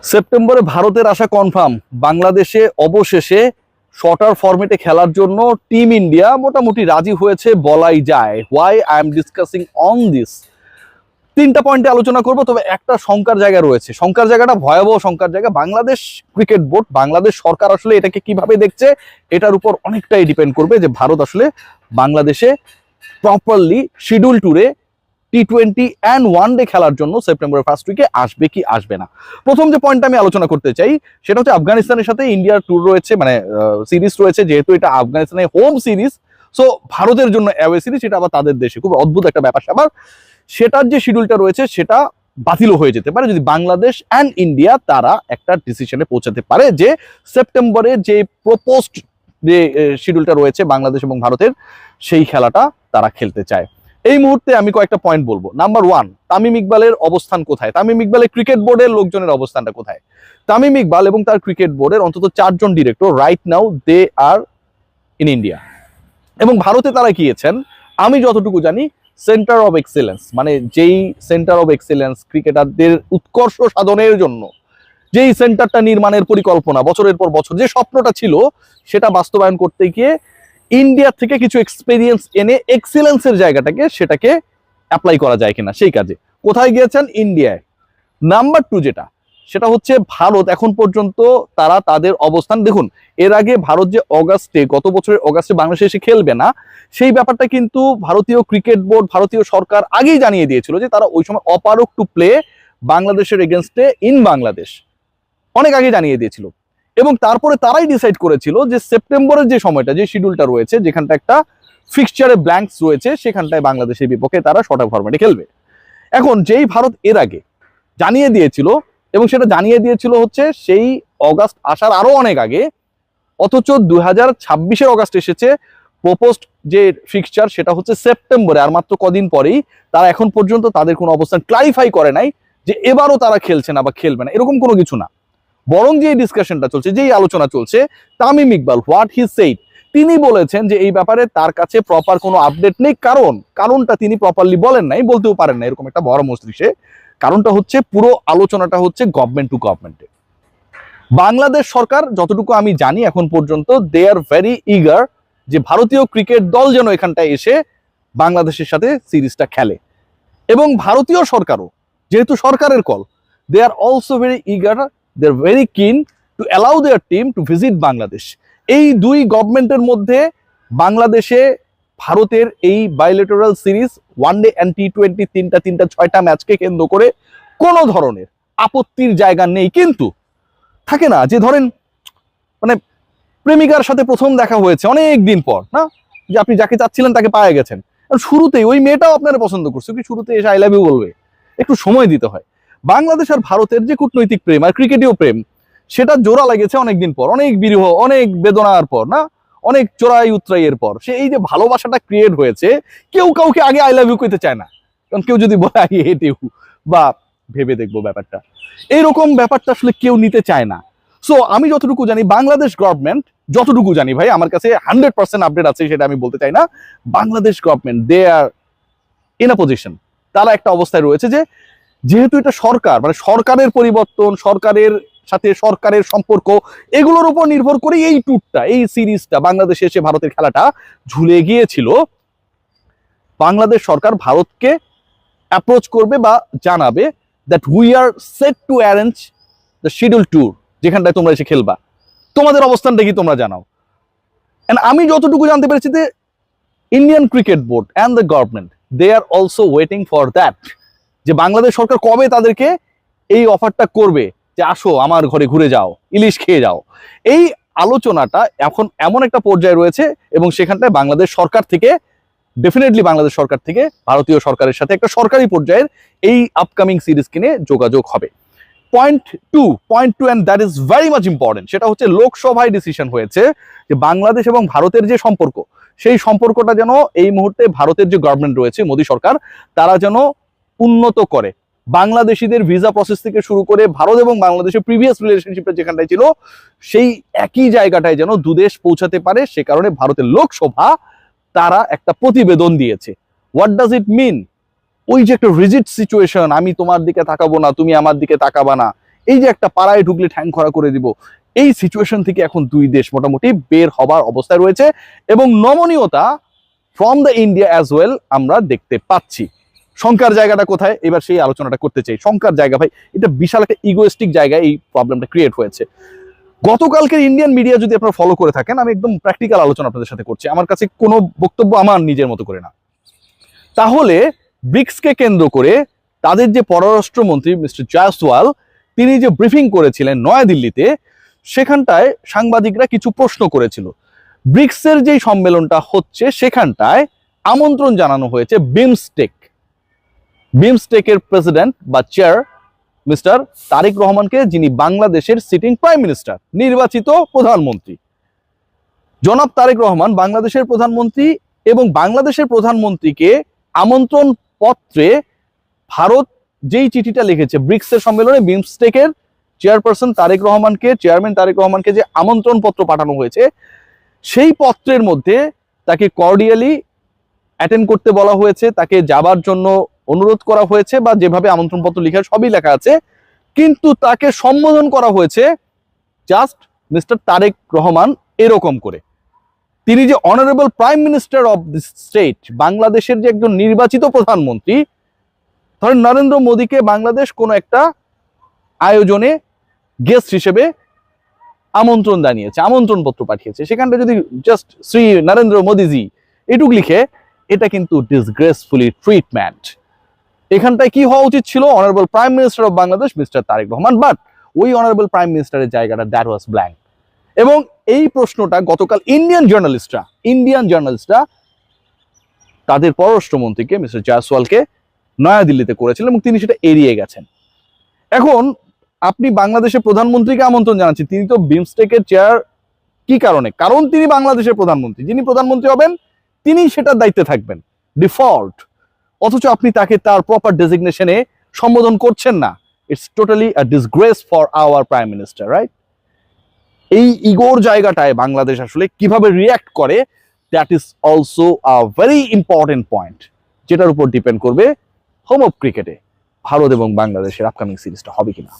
সেপ্টেম্বরে ভারতের আসা কনফার্ম। বাংলাদেশে অবশেষে শর্টার ফরম্যাটে খেলার জন্য টিম ইন্ডিয়া মোটামুটি রাজি হয়েছে বলাই যায়। Why I am discussing on this, তিনটা পয়েন্টে আলোচনা করব। তবে একটা শঙ্কার জায়গা রয়েছে, শঙ্কার জায়গাটা ভয়াবহ শঙ্কার জায়গা। বাংলাদেশ ক্রিকেট বোর্ড, বাংলাদেশ সরকার আসলে এটাকে কিভাবে দেখছে এটার উপর অনেকটাই ডিপেন্ড করবে যে ভারত আসলে বাংলাদেশে প্রপারলি শিডিউল ট্যুরে টি-20 অ্যান্ড ওয়ানডে খেলার জন্য সেপ্টেম্বরের ফার্স্ট উইকে আসবে কি আসবে না। প্রথম যে পয়েন্টটা আমি আলোচনা করতে চাই সেটা হচ্ছে আফগানিস্তানের সাথে ইন্ডিয়ার ট্যুর রয়েছে, মানে সিরিজ রয়েছে। যেহেতু এটা আফগানিস্তানের হোম সিরিজ, সো ভারতের জন্য অ্যাওয়ে সিরিজ, এটা আবার তাদের দেশে খুব অদ্ভুত একটা ব্যাপার স্যাপার। সেটার যে শিডিউলটা রয়েছে সেটা বাতিলও হয়ে যেতে পারে যদি বাংলাদেশ অ্যান্ড ইন্ডিয়া তারা একটা ডিসিশনে পৌঁছাতে পারে যে সেপ্টেম্বরে যে প্রপোজড যে শিডিউলটা রয়েছে বাংলাদেশ এবং ভারতের, সেই খেলাটা তারা খেলতে চায়। এই মুহূর্তে আমি কয়েকটা পয়েন্ট বলবো। নাম্বার ওয়ান, তামিম ইকবালের অবস্থান কোথায়? তামিম ইকবালের ক্রিকেট বোর্ডের লোকজনের অবস্থানটা কোথায়? তামিম ইকবাল এবং তার ক্রিকেট বোর্ডের অন্তত 4জন director right now they are in India, এবং ভারতে তারা গিয়েছেন আমি যতটুকু জানি সেন্টার অফ এক্সেলেন্স, মানে যেই সেন্টার অফ এক্সেলেন্স ক্রিকেটারদের উৎকর্ষ সাধনের জন্য যেই সেন্টারটা নির্মাণের পরিকল্পনা বছরের পর বছর, যে স্বপ্নটা ছিল সেটা বাস্তবায়ন করতে গিয়ে ইন্ডিয়া থেকে কিছু এক্সপেরিয়েন্স এনে এক্সিলেন্সের জায়গাটাকে সেটাকে অ্যাপ্লাই করা যায় কিনা সেই কাজে কোথায় গিয়েছেন? ইন্ডিয়ায়। নাম্বার টু যেটা, সেটা হচ্ছে ভারত এখন পর্যন্ত তারা তাদের অবস্থান দেখুন। এর আগে ভারত যে অগাস্টে, গত বছরের অগাস্টে বাংলাদেশে এসে খেলবে না, সেই ব্যাপারটা কিন্তু ভারতীয় ক্রিকেট বোর্ড, ভারতীয় সরকার আগেই জানিয়ে দিয়েছিল যে তারা ওই সময় অপারক টু প্লে বাংলাদেশের এগেনস্টে ইন বাংলাদেশ, অনেক আগে জানিয়ে দিয়েছিল। এবং তারপরে তারাই ডিসাইড করেছিল যে সেপ্টেম্বরের যে সময়টা, যে শিডিউলটা রয়েছে, যেখানটা একটা ফিক্সচারে ব্ল্যাঙ্কস রয়েছে, সেখানটায় বাংলাদেশের বিপক্ষে তারা শর্ট ফরম্যাটে খেলবে। এখন যেই ভারত এর আগে জানিয়ে দিয়েছিল, এবং সেটা জানিয়ে দিয়েছিল হচ্ছে সেই অগাস্ট আসার আরো অনেক আগে, অথচ 2026-এর অগাস্ট এসেছে, প্রপোজড যে ফিক্সচার সেটা হচ্ছে সেপ্টেম্বরে, আর মাত্র কদিন পরেই। তারা এখন পর্যন্ত তাদের কোনো অবস্থান ক্লারিফাই করে নাই যে এবারও তারা খেলছে না বা খেলবে না, এরকম কোনো কিছু না। বরং যে ডিসকাশনটা চলছে, যেই আলোচনা চলছে, Tamim Iqbal what he said, তিনি বলেছেন যে এই ব্যাপারে তার কাছে প্রপার কোনো আপডেট নেই। কারণটা তিনি প্রপারলি বলেন নাই, বলতেও পারেন না, এরকম একটা বড় মস্তিষ্কে। কারণটা হচ্ছে পুরো আলোচনাটা হচ্ছে গভর্নমেন্ট টু গভর্নমেন্টে। বাংলাদেশ সরকার যতটুকু আমি জানি এখন পর্যন্ত দে আর ভেরি ইগার যে ভারতীয় ক্রিকেট দল যেন এখানটায় এসে বাংলাদেশের সাথে সিরিজটা খেলে, এবং ভারতীয় সরকারও যেহেতু সরকারের কল, they are also very eager, they are very keen to allow their team to visit Bangladesh. এই দুই গভর্নমেন্টের মধ্যে বাংলাদেশে ভারতের এই বাইলেটারাল সিরিজ ওয়ানডে অ্যান্ড টি-20 তিনটা 6টা ম্যাচকে কেন্দ্র করে কোনো ধরনের আপত্তির জায়গা নেই। কিন্তু থাকে না যে ধরেন মানে প্রেমিকার সাথে প্রথম দেখা হয়েছে অনেক দিন পর, না যে আপনি যাকে চাচ্ছিলেন তাকে পায়ে গেছেন, শুরুতেই ওই মেয়েটাও আপনারা পছন্দ করছে, কি শুরুতে এসে আই লাভ ইউ বলবে? একটু সময় দিতে হয়। বাংলাদেশ আর ভারতের যে কূটনৈতিক প্রেম আর ক্রিকেটীয় প্রেম, সেটা জোড়া লেগেছে অনেকদিন পর, অনেক বিরহ, অনেক বেদনার পর, না অনেক চোরাই উতরাইয়ের পর। সে এই যে ভালোবাসাটা ক্রিয়েট হয়েছে, কেউ কাউকে আগে আই লাভ ইউ কইতে চায় না, কারণ কেউ যদি বলে আই হেট ইউ বা ভেবে দেখবো ব্যাপারটা, এইরকম ব্যাপারটা আসলে কেউ নিতে চায় না। সো আমি যতটুকু জানি বাংলাদেশ গভর্নমেন্ট, যতটুকু জানি ভাই, আমার কাছে 100% আপডেট আছে সেটা আমি বলতে চাই না, Bangladesh government they are in a position, তারা একটা অবস্থায় রয়েছে যে যেহেতু এটা সরকার, মানে সরকারের পরিবর্তন, সরকারের সাথে সরকারের সম্পর্ক, এগুলোর উপর নির্ভর করে এই ট্যুরটা, এই সিরিজটা বাংলাদেশে এসে ভারতের খেলাটা ঝুলে গিয়েছিল। বাংলাদেশ সরকার ভারতকে অ্যাপ্রোচ করবে বা জানাবে that we are set to arrange the schedule tour, যেখানটায় তোমরা এসে খেলবা, তোমাদের অবস্থানটা কি তোমরা জানাও। এন্ড আমি যতটুকু জানতে পেরেছি যে Indian cricket board and the government they are also waiting for that, যে বাংলাদেশ সরকার কবে তাদেরকে এই অফারটা করবে যে আসো আমার ঘরে ঘুরে যাও, ইলিশ খেয়ে যাও। এই আলোচনাটা এখন এমন একটা পর্যায়ে রয়েছে, এবং সেখানটায় বাংলাদেশ সরকার থেকে ডেফিনেটলি বাংলাদেশ সরকার থেকে ভারতীয় সরকারের সাথে একটা সরকারি পর্যায়ের এই আপকামিং সিরিজ কিনে যোগাযোগ হবে। Point two and that is very much important, সেটা হচ্ছে লোকসভায় ডিসিশন হয়েছে যে বাংলাদেশ এবং ভারতের যে সম্পর্ক, সেই সম্পর্কটা যেন এই মুহূর্তে ভারতের যে গভর্নমেন্ট রয়েছে, মোদী সরকার, তারা যেন উন্নত করে। বাংলাদেশিদের ভিসা প্রসেস থেকে শুরু করে ভারত এবং বাংলাদেশের প্রিভিয়াস রিলেশনশিপটা যেখানটায় ছিল, সেই একই জায়গাটায় যেন দুদেশ পৌঁছাতে পারে। সে কারণে ভারতের লোকসভা তারা একটা প্রতিবেদন দিয়েছে। হোয়াট ডাজ ইট মিন? ওই যে একটা রিজিড সিচুয়েশন, আমি তোমার দিকে তাকাবো না, তুমি আমার দিকে তাকাবা না, এই যে একটা পাড়ায় ঢুকলে ঠ্যাং খরা করে দিব, এই সিচুয়েশন থেকে এখন দুই দেশ মোটামুটি বের হবার অবস্থায় রয়েছে এবং নমনীয়তা from the India as well আমরা দেখতে পাচ্ছি। শঙ্কার জায়গাটা কোথায়, এবার সেই আলোচনাটা করতে চাই। শঙ্কার জায়গা ভাই, এটা বিশাল একটা ইগোয়েস্টিক জায়গায় এই প্রবলেমটা ক্রিয়েট হয়েছে। গতকালকের ইন্ডিয়ান মিডিয়া যদি আপনারা ফলো করে থাকেন, আমি একদম প্র্যাকটিক্যাল আলোচনা আপনাদের সাথে করছি, আমার কাছে কোনো বক্তব্য আমার নিজের মতো করে না। তাহলে ব্রিক্সকে কেন্দ্র করে তাদের যে পররাষ্ট্রমন্ত্রী মিস্টার জয়সওয়াল, তিনি যে ব্রিফিং করেছিলেন নয়াদিল্লিতে, সেখানটায় সাংবাদিকরা কিছু প্রশ্ন করেছিল। ব্রিক্সের যেই সম্মেলনটা হচ্ছে সেখানটায় আমন্ত্রণ জানানো হয়েছে বিমস্টেকের প্রেসিডেন্ট বা চেয়ার মিস্টার তারেক রহমানকে, যিনি বাংলাদেশের সিটিং প্রাইম মিনিস্টার, নির্বাচিত প্রধানমন্ত্রী। জনাব তারেক রহমান বাংলাদেশের প্রধানমন্ত্রী এবং বাংলাদেশের প্রধানমন্ত্রীকে আমন্ত্রণ পত্রে ভারত যেই চিঠিটা লিখেছে ব্রিক্সের সম্মেলনে বিমস্টেকের চেয়ারপারসন তারেক রহমানকে, চেয়ারম্যান তারেক রহমানকে যে আমন্ত্রণ পত্র পাঠানো হয়েছে, সেই পত্রের মধ্যে তাকে কর্ডিয়ালি অ্যাটেন্ড করতে বলা হয়েছে, তাকে যাবার জন্য অনুরোধ করা হয়েছে, বা যেভাবে আমন্ত্রণ পত্র লেখা সবই লেখা আছে, কিন্তু তাকে সম্বোধন করা হয়েছে জাস্ট মিস্টার তারেক রহমান এরকম করে। তিনি যে honourable prime minister of this state, বাংলাদেশের যে একজন নির্বাচিত প্রধানমন্ত্রী, ধরেন নরেন্দ্র মোদীকে বাংলাদেশ কোনো একটা আয়োজনে গেস্ট হিসেবে আমন্ত্রণ জানিয়েছে, আমন্ত্রণ পত্র পাঠিয়েছে, সেখানটা যদি জাস্ট শ্রী নরেন্দ্র মোদীজি এটুক লিখে, এটা কিন্তু ডিসগ্রেসফুলি ট্রিটমেন্ট। এখানটায় কি হওয়া উচিত ছিল, honourable prime minister of Bangladesh mister Tarek Rahman, but ওই অনারেবল প্রাইম মিনিস্টারের জায়গাটা দ্যাট ওয়াজ ব্ল্যাঙ্ক। এবং এই প্রশ্নটা গতকাল ইন্ডিয়ান জার্নালিস্টরা তাদের পররাষ্ট্রমন্ত্রীকে মিস্টার জয়সওয়ালকে নয়াদিল্লিতে করেছিলেন এবং তিনি সেটা এড়িয়ে গেছেন। এখন আপনি বাংলাদেশের প্রধানমন্ত্রীকে আমন্ত্রণ জানাচ্ছেন, তিনি তো বিমস্টেকের চেয়ার, কি কারণে? কারণ তিনি বাংলাদেশের প্রধানমন্ত্রী, যিনি প্রধানমন্ত্রী হবেন তিনি সেটার দায়িত্বে থাকবেন ডিফল্ট, অথচ আপনি তাকে তার প্রপার ডেজিগনেশনে সম্বোধন করছেন না। It's totally a disgrace for our prime minister, right? এই ইগোর জায়গাটায় বাংলাদেশ আসলে কিভাবে রিয়্যাক্ট করে, that is also a very important point, যেটার উপর ডিপেন্ড করবে হোম অফ ক্রিকেটে ভারত এবং বাংলাদেশের আপকামিং সিরিজটা হবে কিনা।